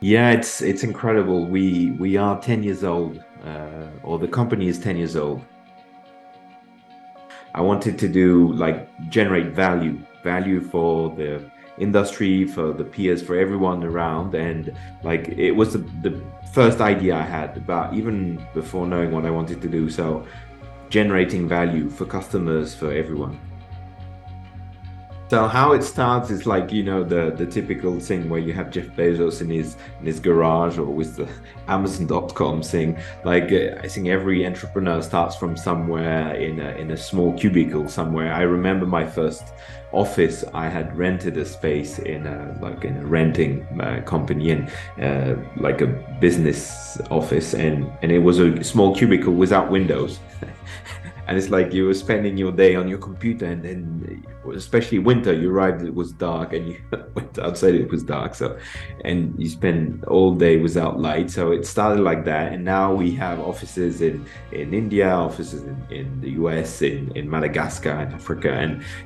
Yeah, it's incredible. We are 10 years old, or the company is 10 years old. I wanted to do like generate value for the industry, for the peers, for everyone around, and like it was the first idea I had about even before knowing what I wanted to do. So generating value for customers, for everyone. So how it starts is like, the typical thing where you have Jeff Bezos in his garage, or with the Amazon.com thing. Like I think every entrepreneur starts from somewhere in a small cubicle somewhere. I remember my first office. I had rented a space in a renting company, and like a business office, and it was a small cubicle without windows. And it's like you were spending your day on your computer, and then especially winter, you arrived, it was dark, and you went outside, it was dark. So, and you spend all day without light. So it started like that, and now we have offices in India, offices in the US, in Madagascar, in Africa,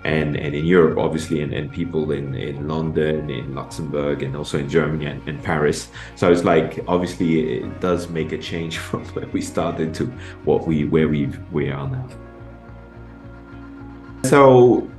and in Europe, obviously, and people in London, in Luxembourg, and also in Germany and Paris. So it's like obviously it does make a change from where we started to where we are now. So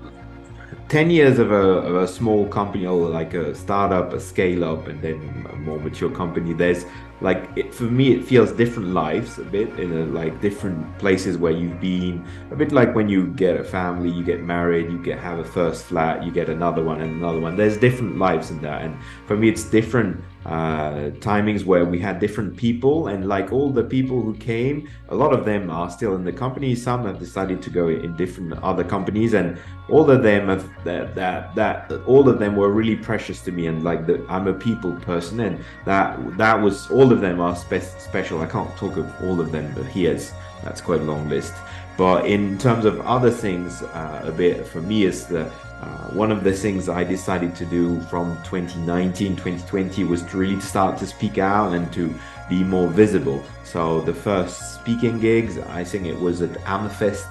10 years of a small company, or like a startup, a scale up, and then a more mature company, there's like for me it feels different lives a bit, in like different places where you've been, a bit like when you get a family, you get married, you get have a first flat, you get another one and another one. There's different lives in that, and for me it's different timings where we had different people, and like all the people who came, a lot of them are still in the company, some have decided to go in different other companies, and all of them have that all of them were really precious to me, and like I'm a people person, and that was, all of them are special. I can't talk of all of them, but here's that's quite a long list. But in terms of other things, a bit for me is the one of the things I decided to do from 2019, 2020 was to really start to speak out and to be more visible. So the first speaking gigs, I think it was at Amfest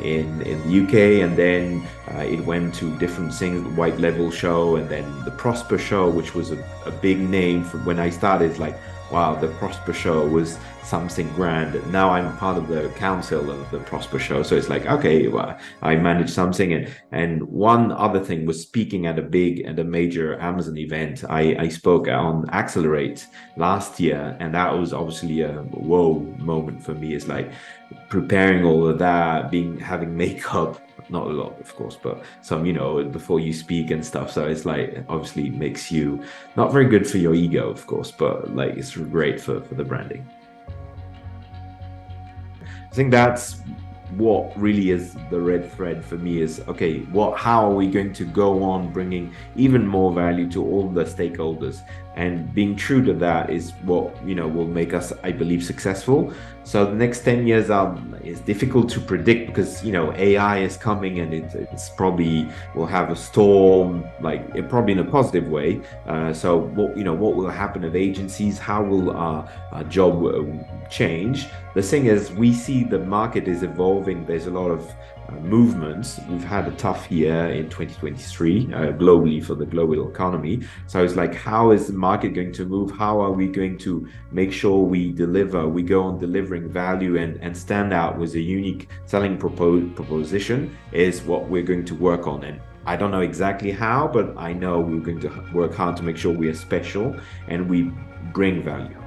in the UK, and then it went to different things, the White Level show, and then the Prosper show, which was a big name for when I started. Like, wow, the Prosper show was something grand. Now I'm part of the council of the Prosper show, so it's like, okay, well, I managed something. And one other thing was speaking at a major Amazon event. I spoke on Accelerate last year, and that was obviously a whoa moment for me. It's like preparing all of that, being having makeup, not a lot of course, but some, before you speak and stuff. So it's like obviously it makes you not very good for your ego, of course, but like it's great for the branding. I think that's what really is the red thread for me, is okay, how are we going to go on bringing even more value to all the stakeholders, and being true to that is what will make us, I believe, successful. So the next 10 years is difficult to predict, because AI is coming, and it's probably will have a storm, like it probably in a positive way. So what will happen of agencies, how will our job change? The thing is, we see the market is evolving. There's a lot of movements. We've had a tough year in 2023 globally for the global economy. So it's like, how is the market going to move? How are we going to make sure we deliver? We go on delivering value and stand out with a unique selling proposition is what we're going to work on. And I don't know exactly how, but I know we're going to work hard to make sure we are special and we bring value.